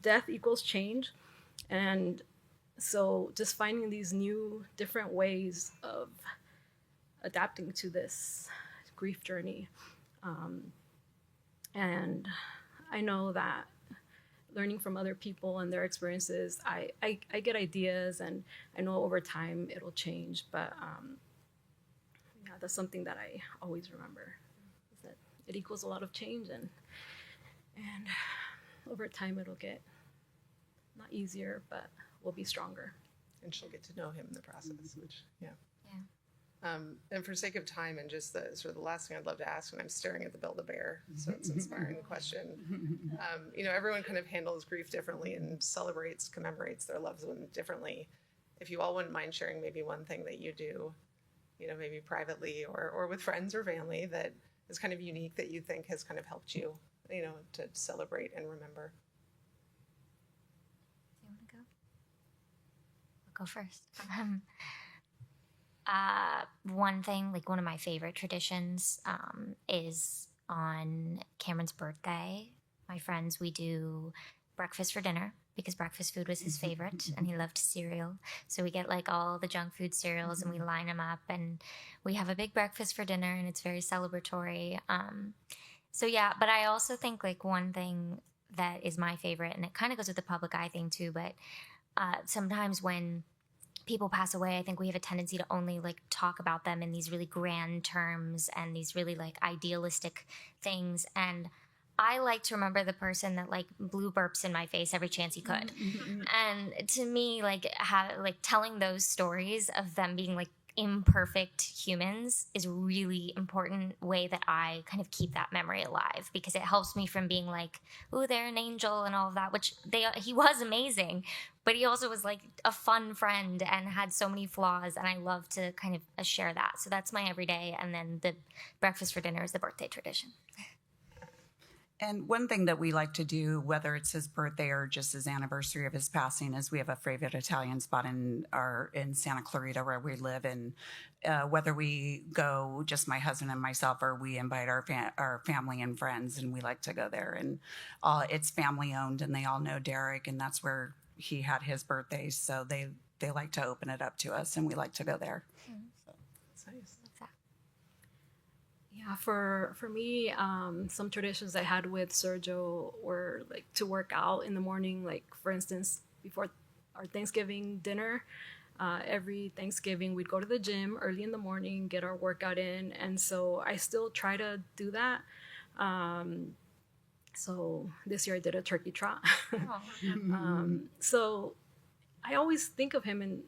death equals change. And so just finding these new, different ways of adapting to this grief journey. And I know that learning from other people and their experiences, I get ideas, and I know over time it'll change, but yeah, that's something that I always remember, is that it equals a lot of change, and over time it'll get not easier, but we'll be stronger. And she'll get to know him in the process, which, yeah. And for sake of time, and just the sort of the last thing I'd love to ask, and I'm staring at the Build-A-Bear, so it's an inspiring question. You know, everyone kind of handles grief differently and celebrates, commemorates their loved one differently. If you all wouldn't mind sharing maybe one thing that you do, you know, maybe privately or with friends or family that is kind of unique that you think has kind of helped you, you know, to celebrate and remember. Do you want to go? I'll go first. One thing, like one of my favorite traditions, is on Cameron's birthday. My friends, we do breakfast for dinner because breakfast food was his favorite and he loved cereal. So we get like all the junk food cereals and we line them up and we have a big breakfast for dinner and it's very celebratory. So yeah, but I also think like one thing that is my favorite, and it kind of goes with the public eye thing too, but sometimes when people pass away, I think we have a tendency to only like talk about them in these really grand terms and these really like idealistic things. And I like to remember the person that like blew burps in my face every chance he could. And to me, like telling those stories of them being like imperfect humans is a really important way that I kind of keep that memory alive, because it helps me from being like, ooh, they're an angel and all of that, which he was amazing, but he also was like a fun friend and had so many flaws, and I love to kind of share that. So that's my everyday, and then the breakfast for dinner is the birthday tradition. And one thing that we like to do, whether it's his birthday or just his anniversary of his passing, is we have a favorite Italian spot in Santa Clarita where we live. And whether we go, just my husband and myself, or we invite our family and friends, and we like to go there. And it's family owned, and they all know Derek, and that's where he had his birthday. So they like to open it up to us, and we like to go there. So. That's nice. Yeah, for me, some traditions I had with Sergio were like to work out in the morning. Like for instance, before our Thanksgiving dinner, every Thanksgiving we'd go to the gym early in the morning, get our workout in, and so I still try to do that. So this year I did a turkey trot. So I always think of him,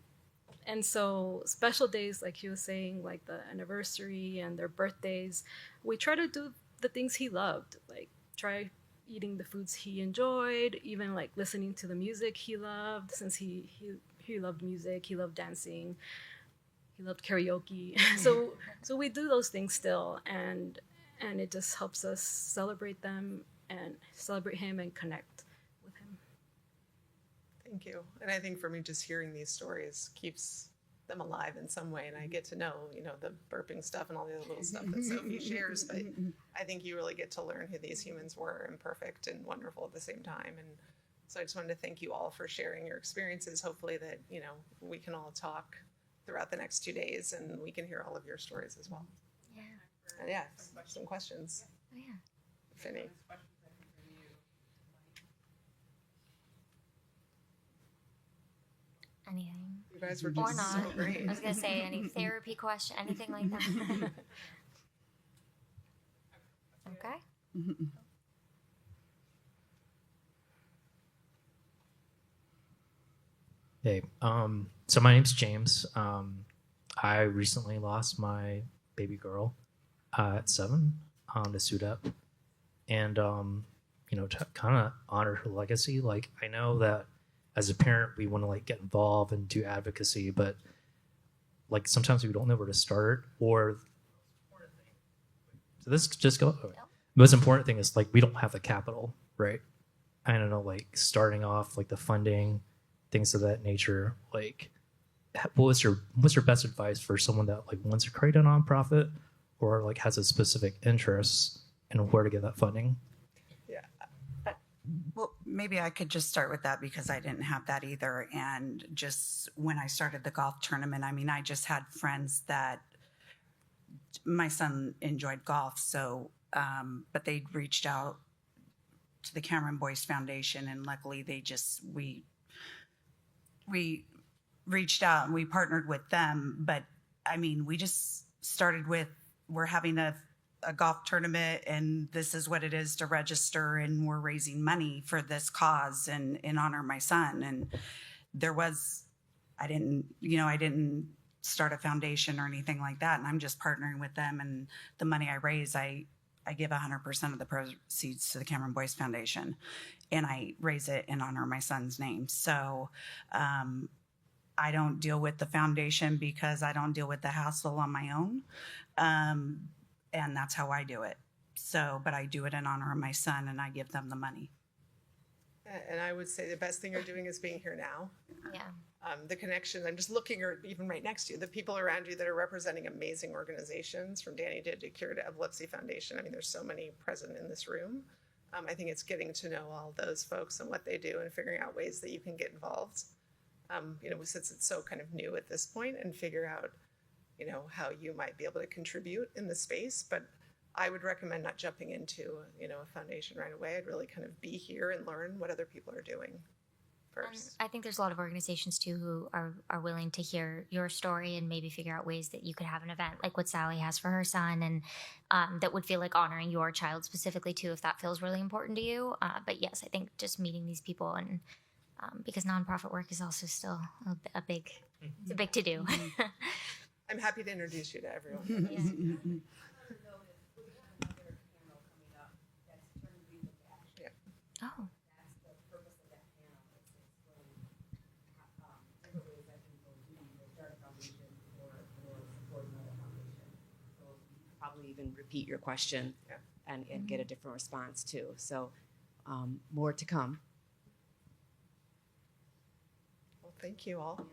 and so special days, like he was saying, like the anniversary and their birthdays, we try to do the things he loved, like try eating the foods he enjoyed, even like listening to the music he loved, since he loved music, he loved dancing, he loved karaoke. So we do those things still, and it just helps us celebrate them and celebrate him and connect with him. Thank you. And I think for me, just hearing these stories keeps them alive in some way. And I get to know, you know, the burping stuff and all the other little stuff that Sophie shares. But I think you really get to learn who these humans were, imperfect and wonderful at the same time. And so I just wanted to thank you all for sharing your experiences. Hopefully that, you know, we can all talk throughout the next 2 days and we can hear all of your stories as well. Yeah. And yeah, some questions. Oh, yeah. Finney. Anything. You guys were just or not. so great. I was going to say any therapy question, anything like that. Okay. Hey, so my name's James. I recently lost my baby girl at 7 to SUDEP, and you know, to kind of honor her legacy. Like, I know that as a parent, we want to like get involved and do advocacy, but like sometimes we don't know where to start. Or so this just go. Okay. Most important thing is like we don't have the capital, right? I don't know, like starting off like the funding, things of that nature. Like, what's your best advice for someone that like wants to create a nonprofit or like has a specific interest in where to get that funding? Yeah. Well, maybe I could just start with that because I didn't have that either. And just when I started the golf tournament, I mean, I just had friends that my son enjoyed golf. So, but they reached out to the Cameron Boyce Foundation, and luckily we reached out and we partnered with them. But I mean, we just started with, we're having a golf tournament and this is what it is to register, and we're raising money for this cause and in honor of my son. And I didn't start a foundation or anything like that. And I'm just partnering with them, and the money I raise, I give 100% of the proceeds to the Cameron Boyce Foundation, and I raise it in honor of my son's name. So, I don't deal with the foundation because I don't deal with the hassle on my own. And that's how I do it. So, but I do it in honor of my son, and I give them the money. And I would say the best thing you're doing is being here now. Yeah. The connections, I'm just looking even right next to you, the people around you that are representing amazing organizations, from Danny to Cure to Epilepsy Foundation. I mean, there's so many present in this room. I think it's getting to know all those folks and what they do and figuring out ways that you can get involved. Since it's so kind of new at this point, and figure out, how you might be able to contribute in the space. But I would recommend not jumping into, a foundation right away. I'd really kind of be here and learn what other people are doing first. I think there's a lot of organizations too who are willing to hear your story and maybe figure out ways that you could have an event like what Sally has for her son, and that would feel like honoring your child specifically too, if that feels really important to you. But yes, I think just meeting these people, and because nonprofit work is also still a big to do. I'm happy to introduce you to everyone. Yeah. Oh. Probably even repeat your question and get a different response too. So more to come. Well, thank you all.